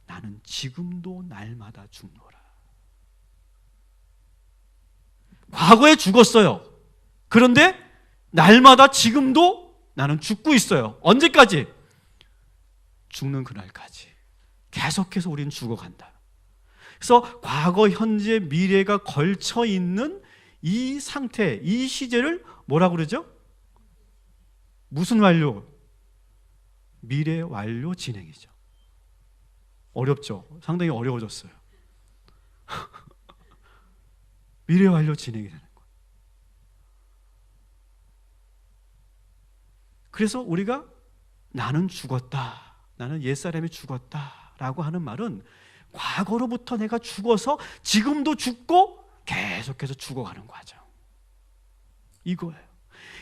나는 지금도 날마다 죽노라. 과거에 죽었어요. 그런데 날마다 지금도 나는 죽고 있어요. 언제까지? 죽는 그날까지. 계속해서 우리는 죽어간다. 그래서 과거, 현재, 미래가 걸쳐 있는 이 상태, 이 시제를 뭐라고 그러죠? 무슨 완료? 미래 완료 진행이죠. 어렵죠? 상당히 어려워졌어요. 미래 완료 진행이 되는 거예요. 그래서 우리가 나는 죽었다, 나는 옛사람이 죽었다 라고 하는 말은 과거로부터 내가 죽어서 지금도 죽고 계속해서 죽어가는 과정, 이거예요.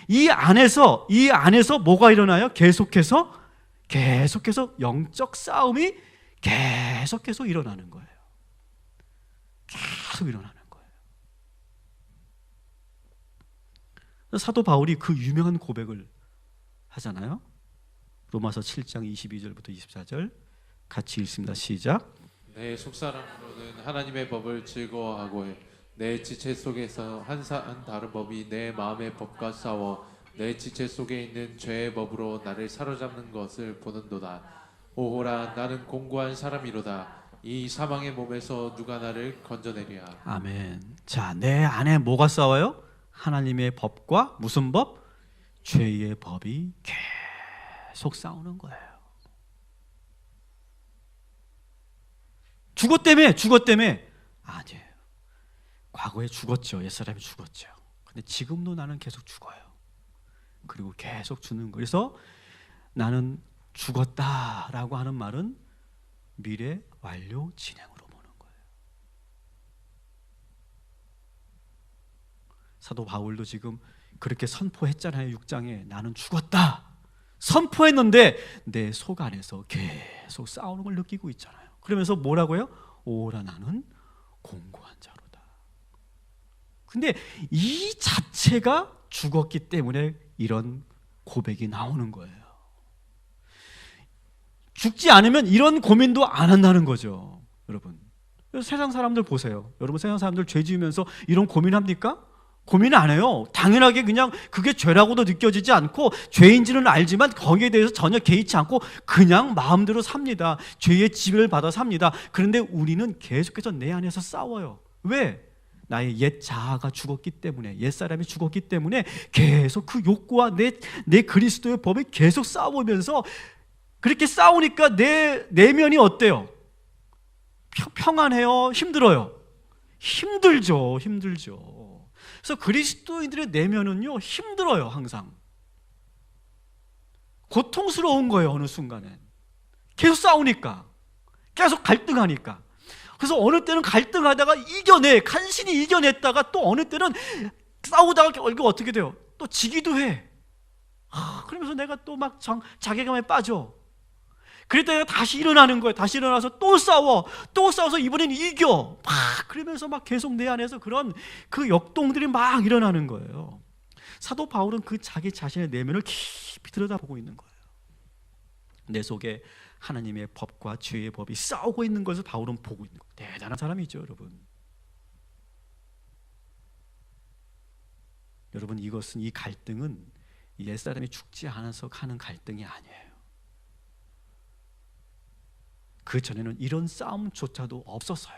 이 안에서 뭐가 일어나요? 계속해서 영적 싸움이 계속해서 일어나는 거예요. 계속 일어나는 거예요. 사도 바울이 그 유명한 고백을 하잖아요. 로마서 7장 22절부터 24절 같이 읽습니다. 시작. 내 속사람으로는 하나님의 법을 즐거워하고 해. 내 지체 속에서 한 다른 법이 내 마음의 법과 싸워 내 지체 속에 있는 죄의 법으로 나를 사로잡는 것을 보는도다. 오호라, 나는 공고한 사람이로다. 이 사망의 몸에서 누가 나를 건져내랴. 아멘. 자, 내 안에 뭐가 싸워요? 하나님의 법과 무슨 법? 죄의 법이 계속 싸우는 거예요. 죽었다며. 아니에요. 과거에 죽었죠. 옛사람이 죽었죠. 근데 지금도 나는 계속 죽어요. 그리고 계속 죽는 거예요. 그래서 나는 죽었다라고 하는 말은 미래 완료 진행으로 보는 거예요. 사도 바울도 지금 그렇게 선포했잖아요. 6장에 나는 죽었다 선포했는데 내 속 안에서 계속 싸우는 걸 느끼고 있잖아요. 그러면서 뭐라고요? 오라, 나는 공고한 자로다. 근데 이 자체가 죽었기 때문에 이런 고백이 나오는 거예요. 죽지 않으면 이런 고민도 안 한다는 거죠. 여러분, 세상 사람들 보세요. 여러분, 세상 사람들 죄 지으면서 이런 고민합니까? 고민 안 해요. 당연하게 그냥 그게 죄라고도 느껴지지 않고 죄인지는 알지만 거기에 대해서 전혀 개의치 않고 그냥 마음대로 삽니다. 죄의 지배를 받아 삽니다. 그런데 우리는 계속해서 내 안에서 싸워요. 왜? 나의 옛 자아가 죽었기 때문에, 옛사람이 죽었기 때문에 계속 그 욕구와 내 그리스도의 법에 계속 싸우면서, 그렇게 싸우니까 내 내면이 어때요? 평안해요? 힘들어요? 힘들죠. 그래서 그리스도인들의 내면은요, 힘들어요. 항상 고통스러운 거예요. 어느 순간에 계속 싸우니까, 계속 갈등하니까. 그래서 어느 때는 갈등하다가 간신히 이겨냈다가 또 어느 때는 싸우다가 결국 어떻게 돼요? 또 지기도 해. 그러면서 내가 또 막 자괴감에 빠져. 그랬다가 다시 일어나는 거예요. 다시 일어나서 또 싸워서 이번엔 이겨. 그러면서 막 계속 내 안에서 그런 그 역동들이 막 일어나는 거예요. 사도 바울은 그 자기 자신의 내면을 깊이 들여다보고 있는 거예요. 내 속에 하나님의 법과 죄의 법이 싸우고 있는 것을 바울은 보고 있는 거예요. 대단한 사람이죠, 여러분. 여러분, 이 갈등은 옛사람이 죽지 않아서 하는 갈등이 아니에요. 그 전에는 이런 싸움조차도 없었어요.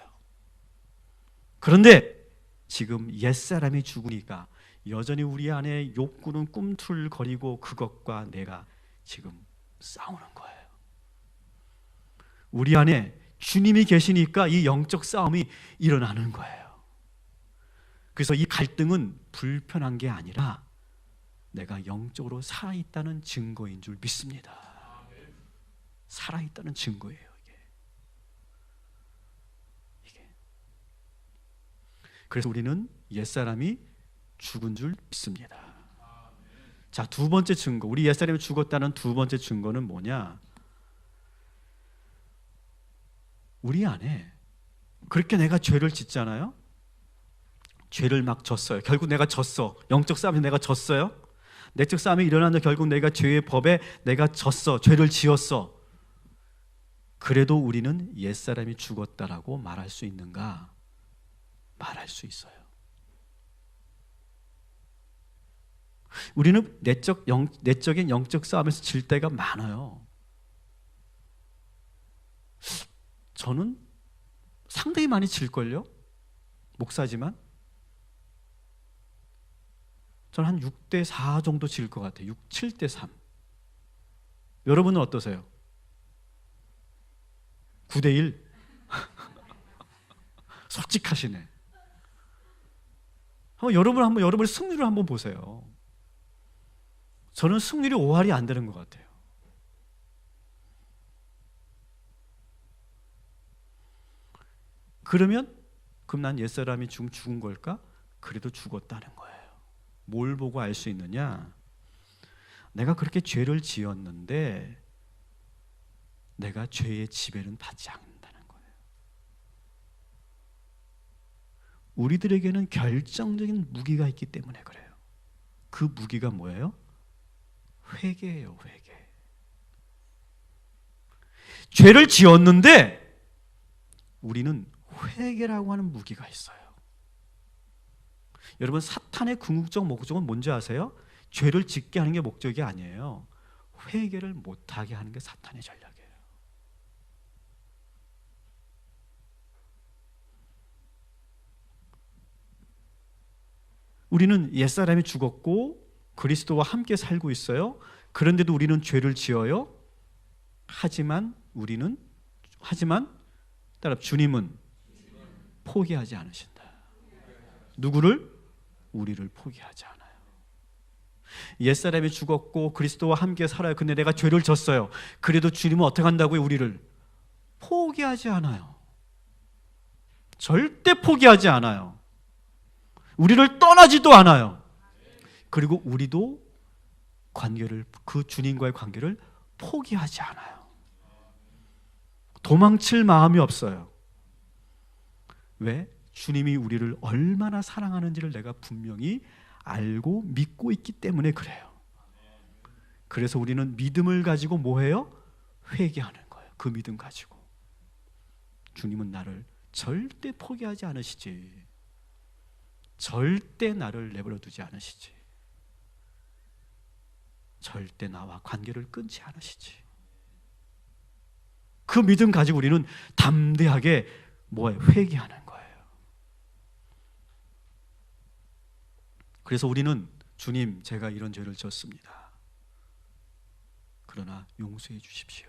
그런데 지금 옛사람이 죽으니까 여전히 우리 안에 욕구는 꿈틀거리고 그것과 내가 지금 싸우는 거예요. 우리 안에 주님이 계시니까 이 영적 싸움이 일어나는 거예요. 그래서 이 갈등은 불편한 게 아니라 내가 영적으로 살아있다는 증거인 줄 믿습니다. 살아있다는 증거예요. 그래서 우리는 옛사람이 죽은 줄 믿습니다. 자, 두 번째 증거, 우리 옛사람이 죽었다는 두 번째 증거는 뭐냐? 우리 안에 그렇게 내가 죄를 짓잖아요. 죄를 막 졌어요. 결국 내가 졌어. 영적 싸움에서 내가 졌어요. 내적 싸움이 일어났는데 결국 내가 죄의 법에 내가 졌어. 죄를 지었어. 그래도 우리는 옛사람이 죽었다라고 말할 수 있는가? 말할 수 있어요. 우리는 내적인 영적 싸움에서 질 때가 많아요. 저는 상당히 많이 질걸요? 목사지만 저는 한 6대 4 정도 질 것 같아요. 7대 3. 여러분은 어떠세요? 9대 1? 솔직하시네. 여러분의 승률을 한번 보세요. 저는 승률이 5할이 안 되는 것 같아요. 그럼 난 옛사람이 죽은 걸까? 그래도 죽었다는 거예요. 뭘 보고 알 수 있느냐? 내가 그렇게 죄를 지었는데 내가 죄의 지배는 받지 않는다는 거예요. 우리들에게는 결정적인 무기가 있기 때문에 그래요. 그 무기가 뭐예요? 회개예요, 회개. 죄를 지었는데 우리는 회개라고 하는 무기가 있어요. 여러분, 사탄의 궁극적 목적은 뭔지 아세요? 죄를 짓게 하는 게 목적이 아니에요. 회개를 못하게 하는 게 사탄의 전략이에요. 우리는 옛사람이 죽었고 그리스도와 함께 살고 있어요. 그런데도 우리는 죄를 지어요. 하지만 따라 주님은 포기하지 않으신다. 누구를? 우리를 포기하지 않아요. 옛사람이 죽었고 그리스도와 함께 살아요. 근데 내가 죄를 졌어요. 그래도 주님은 어떻게 한다고요? 우리를 포기하지 않아요. 절대 포기하지 않아요. 우리를 떠나지도 않아요. 그리고 우리도 그 주님과의 관계를 포기하지 않아요. 도망칠 마음이 없어요. 왜? 주님이 우리를 얼마나 사랑하는지를 내가 분명히 알고 믿고 있기 때문에 그래요. 그래서 우리는 믿음을 가지고 뭐 해요? 회개하는 거예요. 그 믿음 가지고. 주님은 나를 절대 포기하지 않으시지. 절대 나를 내버려 두지 않으시지. 절대 나와 관계를 끊지 않으시지. 그 믿음 가지고 우리는 담대하게 뭐예요? 회개하는 거예요. 그래서 우리는 주님, 제가 이런 죄를 졌습니다. 그러나 용서해 주십시오.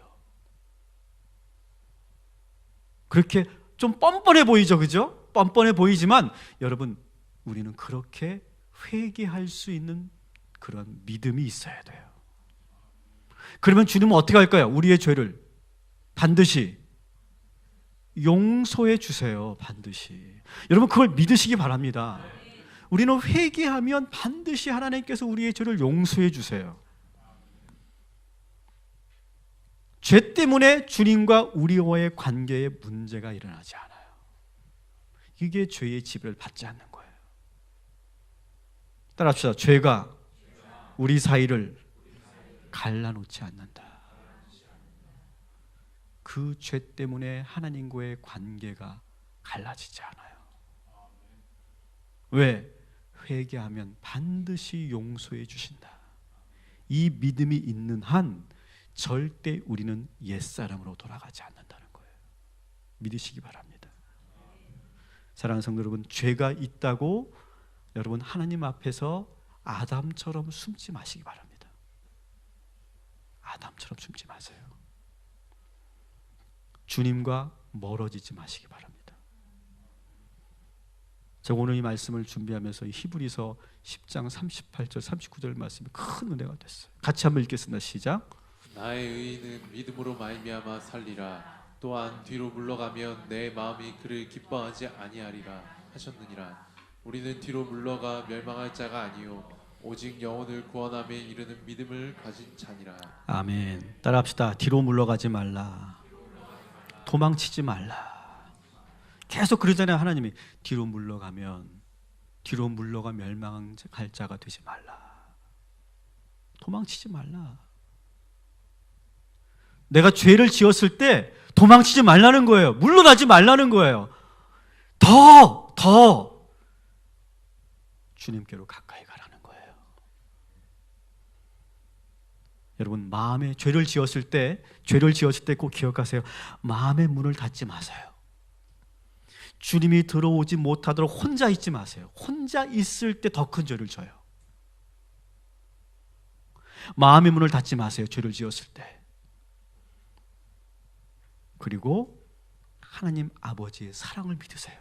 그렇게 좀 뻔뻔해 보이죠, 그죠? 뻔뻔해 보이지만 여러분, 우리는 그렇게 회개할 수 있는 그런 믿음이 있어야 돼요. 그러면 주님은 어떻게 할까요? 우리의 죄를 반드시 용서해 주세요. 반드시. 여러분, 그걸 믿으시기 바랍니다. 우리는 회개하면 반드시 하나님께서 우리의 죄를 용서해 주세요. 죄 때문에 주님과 우리와의 관계에 문제가 일어나지 않아요. 이게 죄의 지배를 받지 않는 거예요. 따라합시다. 죄가 우리 사이를 갈라놓지 않는다. 그 죄 때문에 하나님과의 관계가 갈라지지 않아요. 왜? 회개하면 반드시 용서해 주신다. 이 믿음이 있는 한 절대 우리는 옛사람으로 돌아가지 않는다는 거예요. 믿으시기 바랍니다. 사랑하는 성도 여러분, 죄가 있다고 여러분 하나님 앞에서 아담처럼 숨지 마시기 바랍니다. 아담처럼 숨지 마세요. 주님과 멀어지지 마시기 바랍니다. 제가 오늘 이 말씀을 준비하면서 히브리서 10장 38절 39절 말씀이 큰 은혜가 됐어요. 같이 한번 읽겠습니다. 시작. 나의 의인은 믿음으로 말미암아 살리라. 또한 뒤로 물러가면 내 마음이 그를 기뻐하지 아니하리라 하셨느니라. 우리는 뒤로 물러가 멸망할 자가 아니요 오직 영혼을 구원함에 이르는 믿음을 가진 자니라. 아멘. 따라합시다. 뒤로 물러가지 말라. 도망치지 말라. 계속 그러잖아요. 하나님이 뒤로 물러가 멸망할 자가 되지 말라. 도망치지 말라. 내가 죄를 지었을 때 도망치지 말라는 거예요. 물러나지 말라는 거예요. 더 주님께로 가까이 가라는 거예요. 여러분, 마음에 죄를 지었을 때 꼭 기억하세요. 마음의 문을 닫지 마세요. 주님이 들어오지 못하도록 혼자 있지 마세요. 혼자 있을 때 더 큰 죄를 져요. 마음의 문을 닫지 마세요. 죄를 지었을 때. 그리고 하나님 아버지의 사랑을 믿으세요.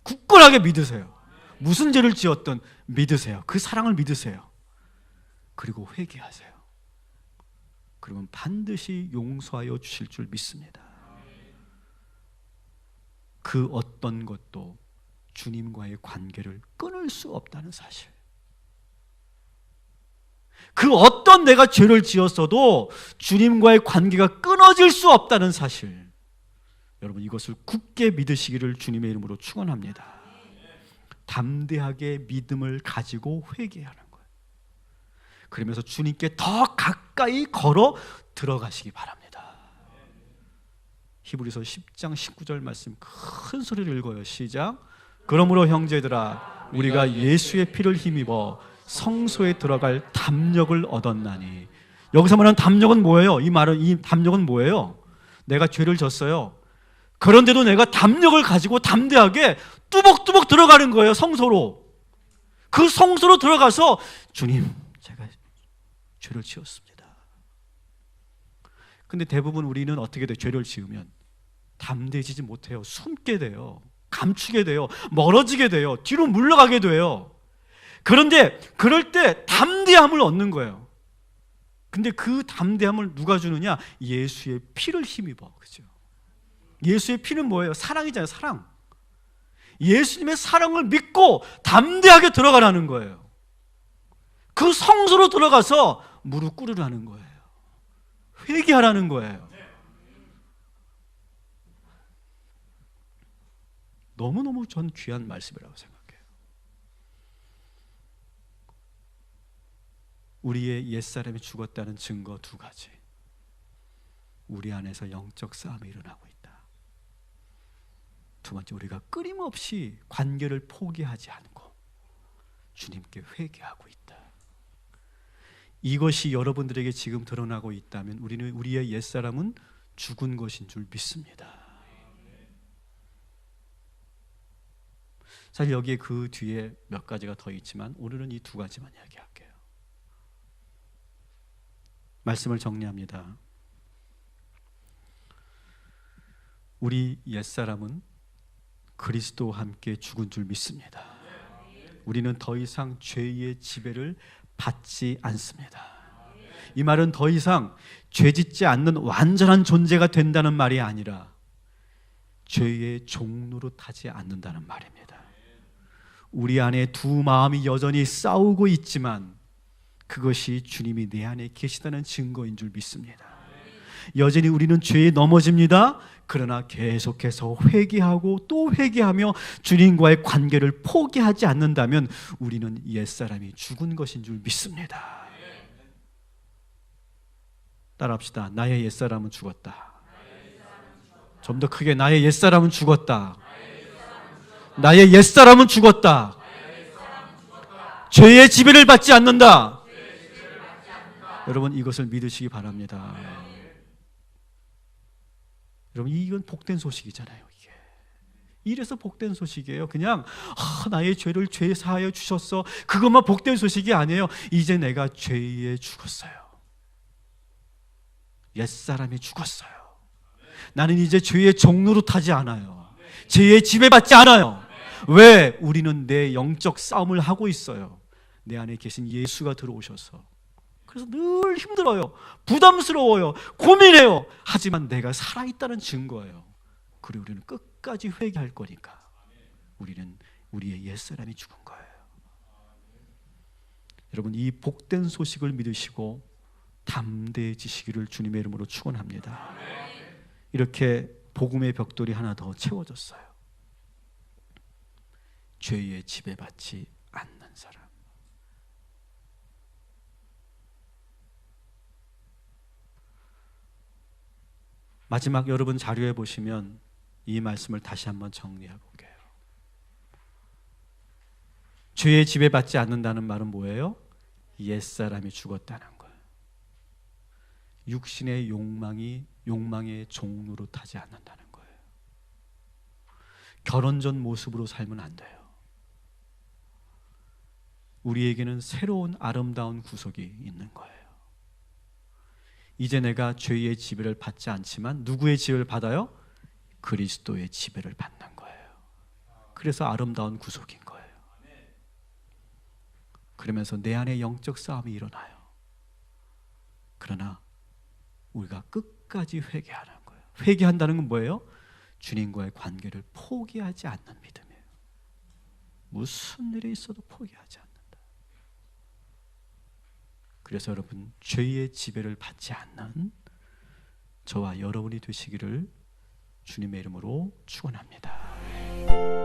굳건하게 믿으세요. 무슨 죄를 지었든 믿으세요. 그 사랑을 믿으세요. 그리고 회개하세요. 그러면 반드시 용서하여 주실 줄 믿습니다. 그 어떤 것도 주님과의 관계를 끊을 수 없다는 사실. 그 어떤 내가 죄를 지었어도 주님과의 관계가 끊어질 수 없다는 사실. 여러분, 이것을 굳게 믿으시기를 주님의 이름으로 축원합니다. 담대하게 믿음을 가지고 회개하는 거예요. 그러면서 주님께 더 가까이 걸어 들어가시기 바랍니다. 히브리서 10장 19절 말씀 큰 소리로 읽어요. 시작. 그러므로 형제들아 우리가 예수의 피를 힘입어 성소에 들어갈 담력을 얻었나니. 여기서 말하는 담력은 뭐예요? 이 담력은 뭐예요? 내가 죄를 졌어요. 그런데도 내가 담력을 가지고 담대하게 뚜벅뚜벅 들어가는 거예요. 성소로. 그 성소로 들어가서 주님, 제가 죄를 지었습니다. 근데 대부분 우리는 어떻게 돼요? 죄를 지으면 담대해지지 못해요. 숨게 돼요. 감추게 돼요. 멀어지게 돼요. 뒤로 물러가게 돼요. 그런데 그럴 때 담대함을 얻는 거예요. 근데 그 담대함을 누가 주느냐? 예수의 피를 힘입어. 그죠? 예수의 피는 뭐예요? 사랑이잖아요. 사랑. 예수님의 사랑을 믿고 담대하게 들어가라는 거예요. 그 성소로 들어가서 무릎 꿇으라는 거예요. 회개하라는 거예요. 너무너무 전 귀한 말씀이라고 생각해요. 우리의 옛사람이 죽었다는 증거 두 가지. 우리 안에서 영적 싸움이 일어나고 있다. 두 번째, 우리가 끊임없이 관계를 포기하지 않고 주님께 회개하고 있다. 이것이 여러분들에게 지금 드러나고 있다면 우리의 옛사람은 죽은 것인 줄 믿습니다. 사실 여기에 그 뒤에 몇 가지가 더 있지만 오늘은 이 두 가지만 이야기할게요. 말씀을 정리합니다. 우리 옛사람은 그리스도와 함께 죽은 줄 믿습니다. 우리는 더 이상 죄의 지배를 받지 않습니다. 이 말은 더 이상 죄짓지 않는 완전한 존재가 된다는 말이 아니라 죄의 종노릇하지 않는다는 말입니다. 우리 안에 두 마음이 여전히 싸우고 있지만 그것이 주님이 내 안에 계시다는 증거인 줄 믿습니다. 여전히 우리는 죄에 넘어집니다. 그러나 계속해서 회개하고 또 회개하며 주님과의 관계를 포기하지 않는다면 우리는 옛사람이 죽은 것인 줄 믿습니다. 따라합시다. 나의 옛사람은 죽었다. 좀 더 크게, 나의 옛사람은 죽었다. 나의 옛사람은 죽었다. 죄의 지배를 받지 않는다. 여러분, 이것을 믿으시기 바랍니다. 여러분, 이건 복된 소식이잖아요. 이게 이래서 복된 소식이에요. 그냥 나의 죄를 죄 사하여 주셨어, 그것만 복된 소식이 아니에요. 이제 내가 죄에 죽었어요. 옛사람이 죽었어요. 나는 이제 죄의 종노릇하지 않아요. 죄의 지배받지 않아요. 왜? 우리는 내 영적 싸움을 하고 있어요. 내 안에 계신 예수가 들어오셔서. 그래서 늘 힘들어요. 부담스러워요. 고민해요. 하지만 내가 살아있다는 증거예요. 그리고 우리는 끝까지 회개할 거니까 우리는 우리의 옛사람이 죽은 거예요. 여러분, 이 복된 소식을 믿으시고 담대해지시기를 주님의 이름으로 축원합니다. 이렇게 복음의 벽돌이 하나 더 채워졌어요. 죄의 지배받지 않는 사람. 마지막 여러분 자료에 보시면 이 말씀을 다시 한번 정리해 볼게요. 죄의 지배받지 않는다는 말은 뭐예요? 옛사람이 죽었다는 거예요. 육신의 욕망의 종노릇하지 않는다는 거예요. 결혼 전 모습으로 살면 안 돼요. 우리에게는 새로운 아름다운 구속이 있는 거예요. 이제 내가 죄의 지배를 받지 않지만 누구의 지배를 받아요? 그리스도의 지배를 받는 거예요. 그래서 아름다운 구속인 거예요. 그러면서 내 안에 영적 싸움이 일어나요. 그러나 우리가 끝까지 회개하는 거예요. 회개한다는 건 뭐예요? 주님과의 관계를 포기하지 않는 믿음이에요. 무슨 일이 있어도 포기하지 않는다. 그래서 여러분, 죄의 지배를 받지 않는 저와 여러분이 되시기를 주님의 이름으로 축원합니다.